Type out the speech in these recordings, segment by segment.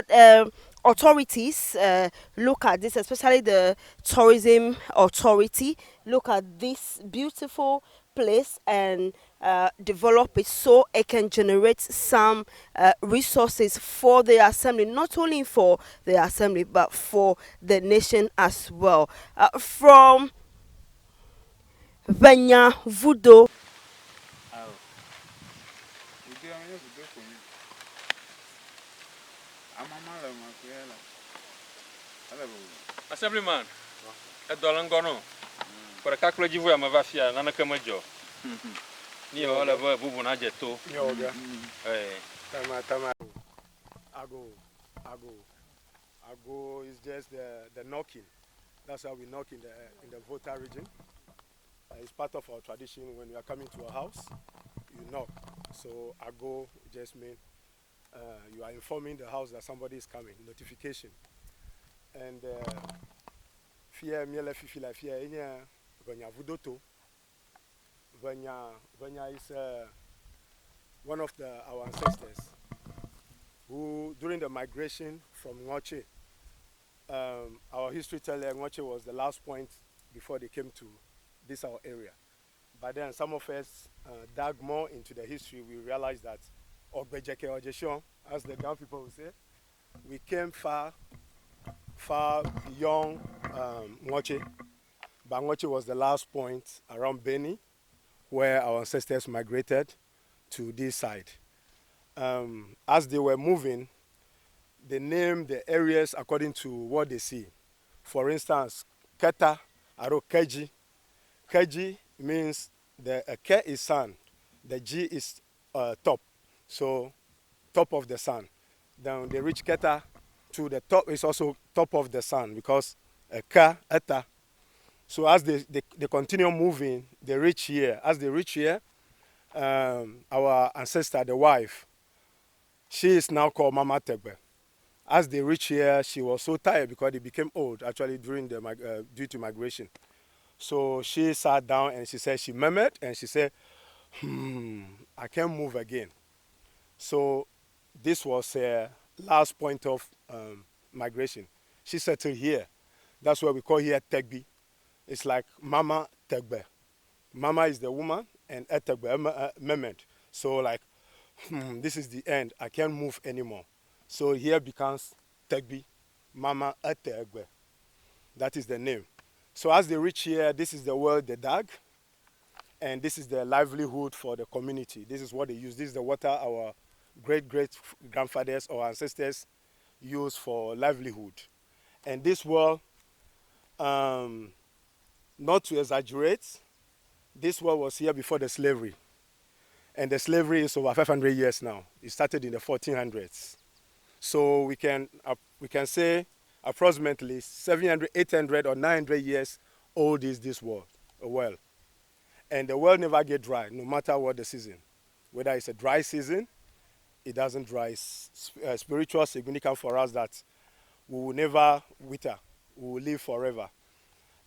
that authorities look at this, especially the tourism authority, look at this beautiful place and develop it so it can generate some resources for the assembly, not only for the assembly but for the nation as well. From Venya Vudo. Oh, we do. I mean, we do for me. I'm a man of my career. Hello. Assemblyman, a dolangono. For a calculate you, I'm a vafia, Nana Kamajo. Near all of a bubuna jetto. Yoga. Tama. Ago is just the knocking. That's how we knock in the Volta region. It's part of our tradition. When you are coming to a house, you knock. So ago just means you are informing the house that somebody is coming. Notification. And fear miele fifila fear enya vanya vudoto. Vanya is one of our ancestors who, during the migration from Ngoche, our history tells Ngoche was the last point before they came to this our area. But then some of us dug more into the history. We realized that Ogbejeke Ojeshon, as the Gan people would say, we came far beyond Ngoche. But Ngoche was the last point around Beni, where our ancestors migrated to this side. As they were moving, they named the areas according to what they see. For instance, Keta, Aro Keji. Keji means the Ke is sun, the G is top, so top of the sun. Then they reach Keta to the top is also top of the sun because Ka, Eta. So as they continue moving, they reach here. As they reach here, our ancestor, the wife, she is now called Mama Tegbe. As they reach here, she was so tired because they became old, actually, during due to migration. So she sat down and she said she murmured and she said, I can't move again. So this was her last point of migration. She settled here. That's why we call here Tegbi. It's like Mama Tegbe. Mama is the woman and Tegbe, murmured. So like, this is the end. I can't move anymore. So here becomes Tegbi, Mama Tegbe. That is the name. So as they reach here, this is the well they dug, and this is the livelihood for the community. This is what they use. This is the water our great-great-grandfathers or ancestors used for livelihood. And this well, not to exaggerate, this well was here before the slavery. And the slavery is over 500 years now. It started in the 1400s. So we can say approximately 700, 800, or 900 years old is this well. And the well never get dry, no matter what the season. Whether it's a dry season, it doesn't dry. It's spiritual significance for us that we will never wither, we will live forever.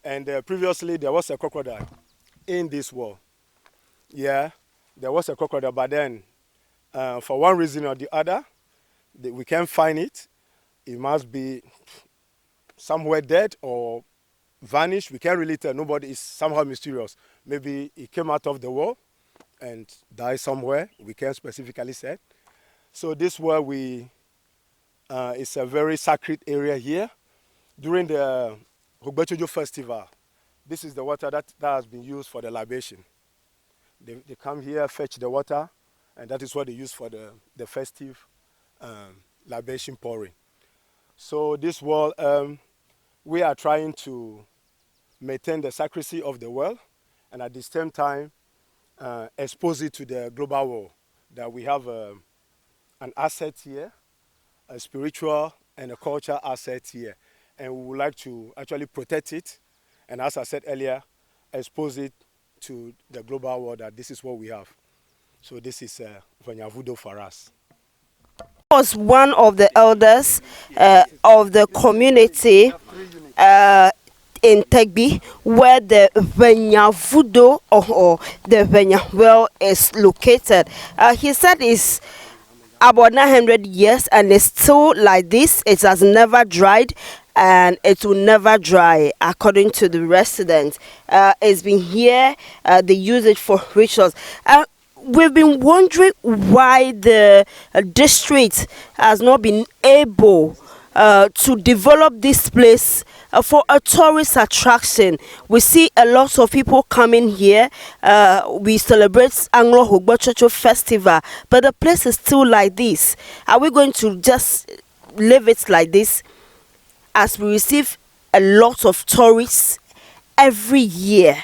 And previously, there was a crocodile in this well. Yeah, there was a crocodile, but then for one reason or the other, we can't find it. It must be somewhere dead or vanished. We can't really tell. Nobody is somehow mysterious. Maybe it came out of the wall and died somewhere. We can't specifically say. So this well it's a very sacred area here. During the Hugbechojo festival, this is the water that has been used for the libation. They come here, fetch the water, and that is what they use for the festive libation pouring. So this well, we are trying to maintain the sacredcy of the well, and at the same time expose it to the global world. That we have an asset here, a spiritual and a cultural asset here, and we would like to actually protect it, and as I said earlier, expose it to the global world that this is what we have. So this is Vanyavudo for us. Was one of the elders of the community in Tegbi, where the Vanyavudo or the Venya well is located. He said it's about 900 years, and it's still like this. It has never dried, and it will never dry, according to the residents. It's been here. They use it for rituals. We've been wondering why the district has not been able to develop this place for a tourist attraction. We see a lot of people coming here. We celebrate Anlo Hogbochocho Festival, but the place is still like this. Are we going to just leave it like this as we receive a lot of tourists every year?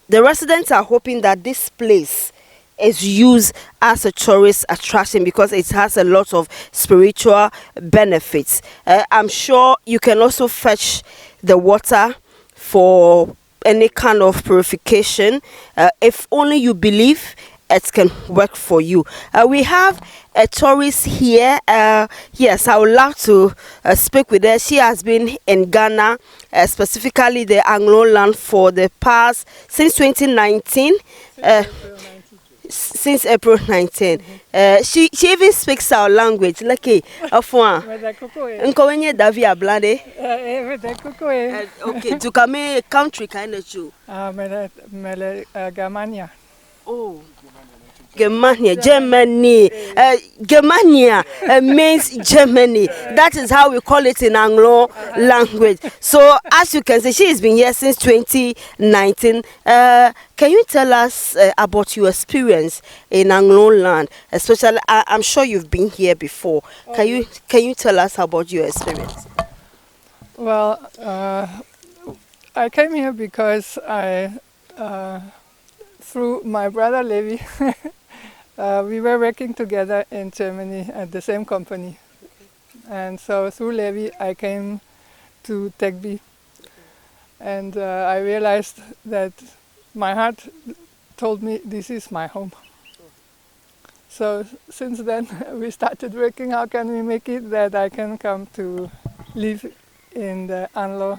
The residents are hoping that this place is used as a tourist attraction because it has a lot of spiritual benefits. I'm sure you can also fetch the water for any kind of purification. If only you believe, it can work for you. We have a tourist here. Yes, I would love to speak with her. She has been in Ghana, specifically the Anlo land, for the past since 2019. Since April 19. She even speaks our language. Lucky, afwan. Nkowenye Davi ablade. Okay, to come country kind of show. Germania. Oh. Germania, Germany. Germania means Germany. That is how we call it in Anglo language. So, as you can see, she has been here since 2019. Can you tell us about your experience in Anglo land? Especially, I'm sure you've been here before. Can you tell us about your experience? Well, I came here because through my brother Levi, we were working together in Germany at the same company. And so through Levi, I came to Tegby. And I realized that my heart told me this is my home. So since then, we started working, how can we make it that I can come to live in the Anlo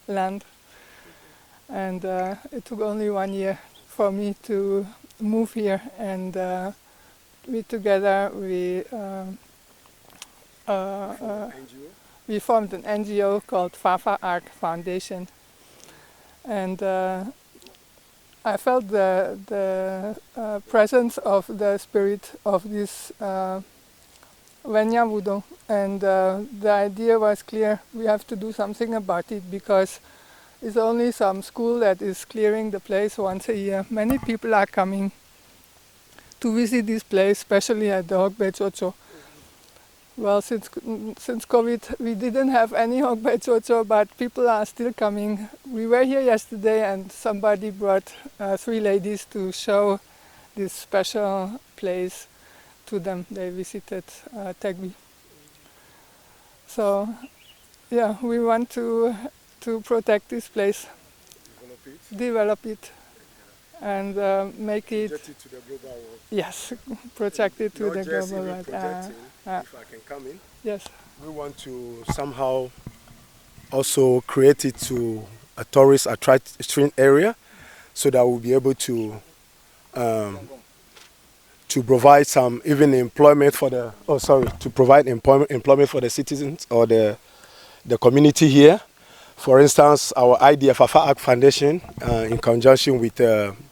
land. And it took only 1 year for me to move here, and we together we formed an NGO called Fafa Ark Foundation, and I felt the presence of the spirit of this Venya Wudong, and the idea was clear: we have to do something about it because it's only some school that is clearing the place once a year. Many people are coming to visit this place, especially at the Hokbe Chocho. Well, since COVID, we didn't have any Hokbe Chocho, but people are still coming. We were here yesterday and somebody brought 3 ladies to show this special place to them. They visited Tegby. So, yeah, we want to protect this place, develop it, and make it. Project it to the global world. Yes, project it to Not the just global even world. projecting, if I can come in. Yes. We want to somehow also create it to a tourist attraction area, so that we'll be able to provide some even employment for the to provide employment for the citizens or the community here. For instance, our idea for Fafa Ark Foundation, in conjunction with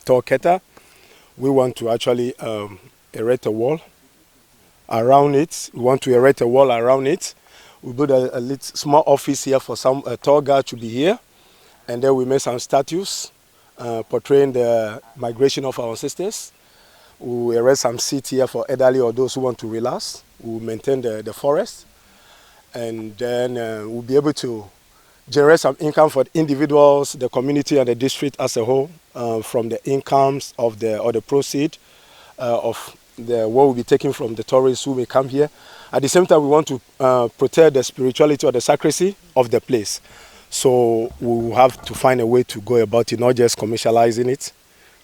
Torketa, we want to actually erect a wall around it. We want to erect a wall around it. We build a little small office here for some tour guide to be here, and then we make some statues portraying the migration of our ancestors. We erect some seats here for elderly or those who want to relax. We maintain the forest, and then we'll be able to generate some income for the individuals, the community, and the district as a whole from the incomes of the proceed of what will be taken from the tourists who may come here. At the same time, we want to protect the spirituality or the sacredity of the place. So we will have to find a way to go about it, not just commercializing it.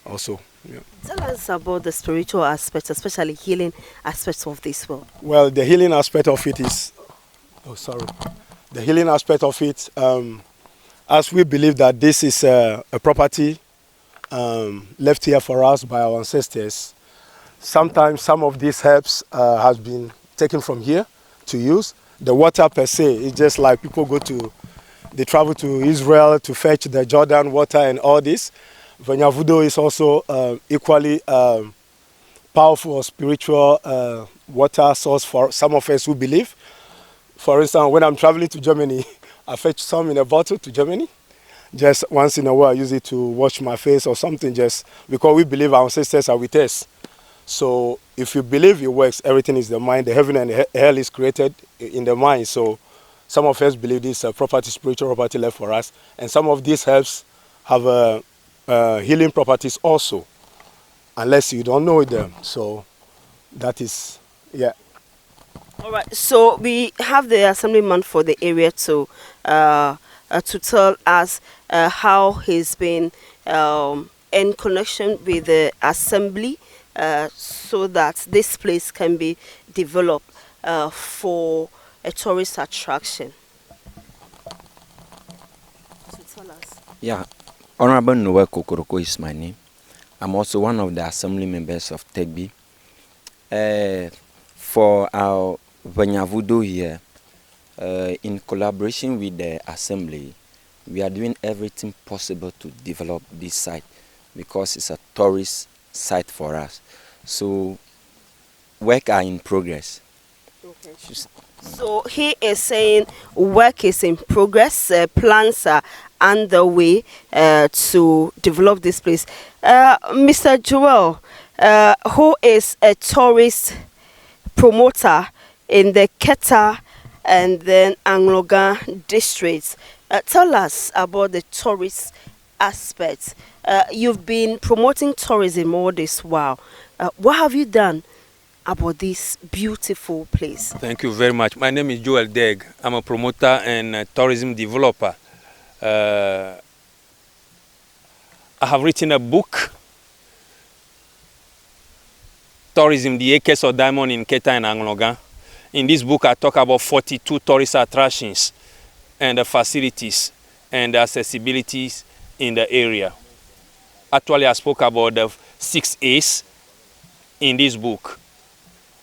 Also, yeah. Tell us about the spiritual aspect, especially healing aspects of this world. Well, the healing aspect of it is, the healing aspect of it, as we believe that this is a property left here for us by our ancestors. Sometimes some of these herbs has been taken from here to use. The water per se is just like people they travel to Israel to fetch the Jordan water and all this. Vanyavudo is also equally powerful or spiritual water source for some of us who believe. For instance, when I'm traveling to Germany, I fetch some in a bottle to Germany. Just once in a while, I use it to wash my face or something, just because we believe our ancestors are with us. So if you believe it works, everything is the mind. The heaven and hell is created in the mind. So some of us believe this property, spiritual property left for us. And some of these herbs have healing properties also, unless you don't know them. So that is, yeah. All right. So we have the assemblyman for the area to tell us how he's been in connection with the assembly, so that this place can be developed for a tourist attraction. So tell us. Yeah, Honorable Noel Kokoroko is my name. I'm also one of the assembly members of Tegbi. For our Vanyavudo here, in collaboration with the assembly, we are doing everything possible to develop this site because it's a tourist site for us. So work are in progress. Okay. So he is saying work is in progress, plans are underway to develop this place. Mr. Joel, who is a tourist promoter in the Keta and then Anglogan districts, tell us about the tourist aspect. You've been promoting tourism all this while. What have you done about this beautiful place? Thank you very much. My name is Joel Deg. I'm a promoter and a tourism developer. I have written a book, Tourism, the Acres of Diamond in Keta and Anglogan. In this book, I talk about 42 tourist attractions and the facilities and the accessibilities in the area. Actually, I spoke about the 6 A's in this book: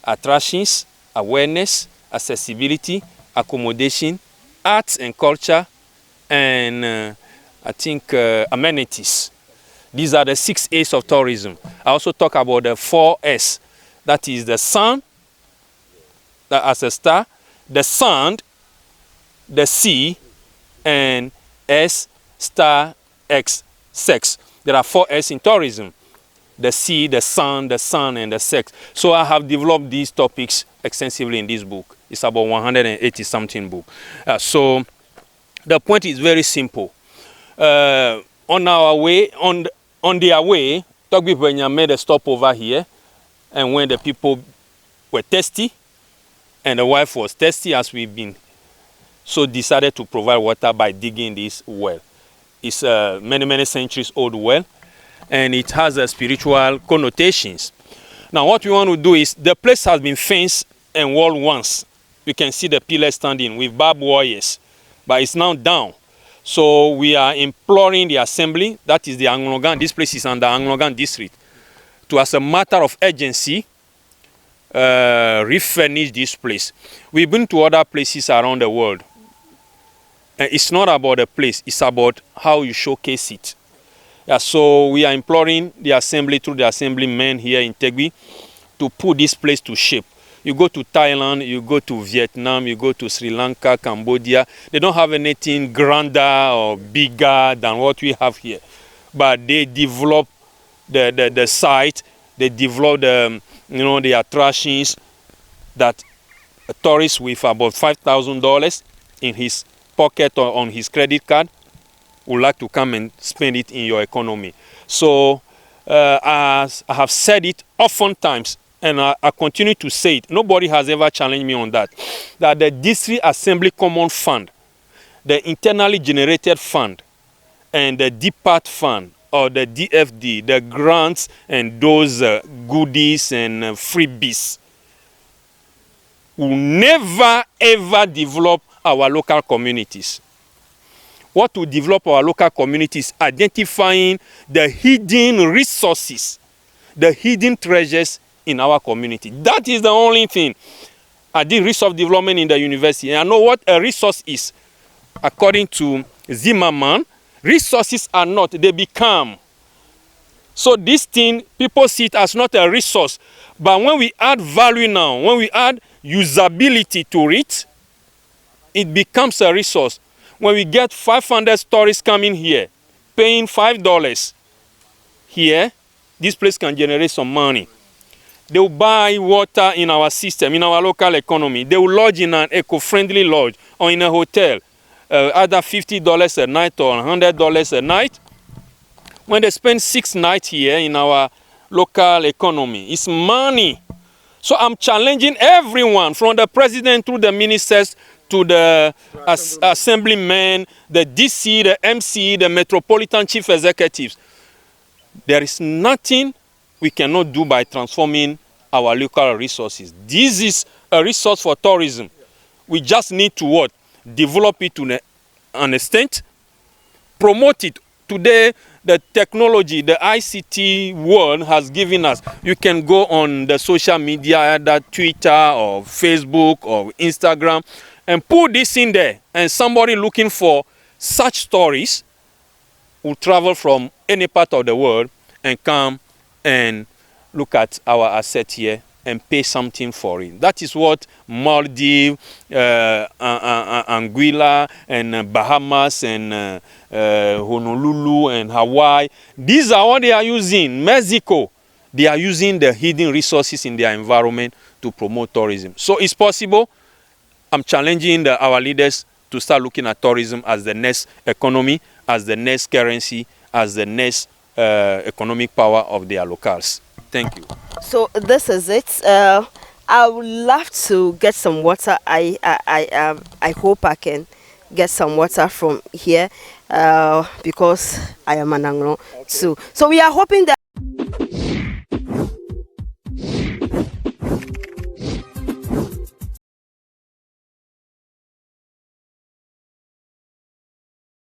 attractions, awareness, accessibility, accommodation, arts and culture, and I think amenities. These are the 6 A's of tourism. I also talk about the 4 S. That is the sun, as a star, the sand, the sea, and S star X, sex. There are 4 S in tourism: the sea, the sun, and the sex. So I have developed these topics extensively in this book. It's about 180 something book. So the point is very simple. On our way, on their way, Togbi Benya made a stop over here, and when the people were thirsty, and the wife was thirsty as we've been, so decided to provide water by digging this well. It's a many centuries old well, and it has a spiritual connotations. Now what we want to do is, the place has been fenced and walled once. You can see the pillars standing with barbed wires, but it's now down. So we are imploring the assembly, that is the Anglogan, this place is under Anglogan district, to, as a matter of urgency, refurnish this place. We've been to other places around the world. And it's not about the place, it's about how you showcase it. Yeah, so we are imploring the assembly, through the assemblymen here in Tegbi, to put this place to shape. You go to Thailand, you go to Vietnam, you go to Sri Lanka, Cambodia. They don't have anything grander or bigger than what we have here. But they develop the site, they develop the attractions that a tourist with about $5,000 in his pocket or on his credit card would like to come and spend it in your economy. So as I have said it oftentimes, and I continue to say it, nobody has ever challenged me on that, that the District Assembly Common Fund, the internally generated fund, and the DPAT fund, or the DFD, the grants and those goodies and freebies, will never ever develop our local communities. What will develop our local communities? Identifying the hidden resources, the hidden treasures in our community. That is the only thing. I did resource development in the university, and I know what a resource is. According to Zimmerman, resources are not, they become. So this thing, people see it as not a resource. But when we add value now, when we add usability to it, it becomes a resource. When we get 500 tourists coming here, paying $5 here, this place can generate some money. They will buy water in our system, in our local economy. They will lodge in an eco-friendly lodge or in a hotel, either $50 a night or $100 a night. When they spend 6 nights here in our local economy, it's money. So I'm challenging everyone, from the president to the ministers to the assemblymen, the DC, the MC, the metropolitan chief executives. There is nothing we cannot do by transforming our local resources. This is a resource for tourism. We just need to what? Develop it to an extent, promote it. Today, the technology, the ICT world has given us, you can go on the social media, either Twitter or Facebook or Instagram, and put this in there, and somebody looking for such stories will travel from any part of the world and come and look at our asset here and pay something for it. That is what Maldives, Anguilla, and Bahamas, and Honolulu, and Hawaii, these are what they are using. Mexico, they are using the hidden resources in their environment to promote tourism. So it's possible. I'm challenging our leaders to start looking at tourism as the next economy, as the next currency, as the next economic power of their locales. Thank you. So this is it. I would love to get some water. I hope I can get some water from here because I am an Anlo too. So we are hoping that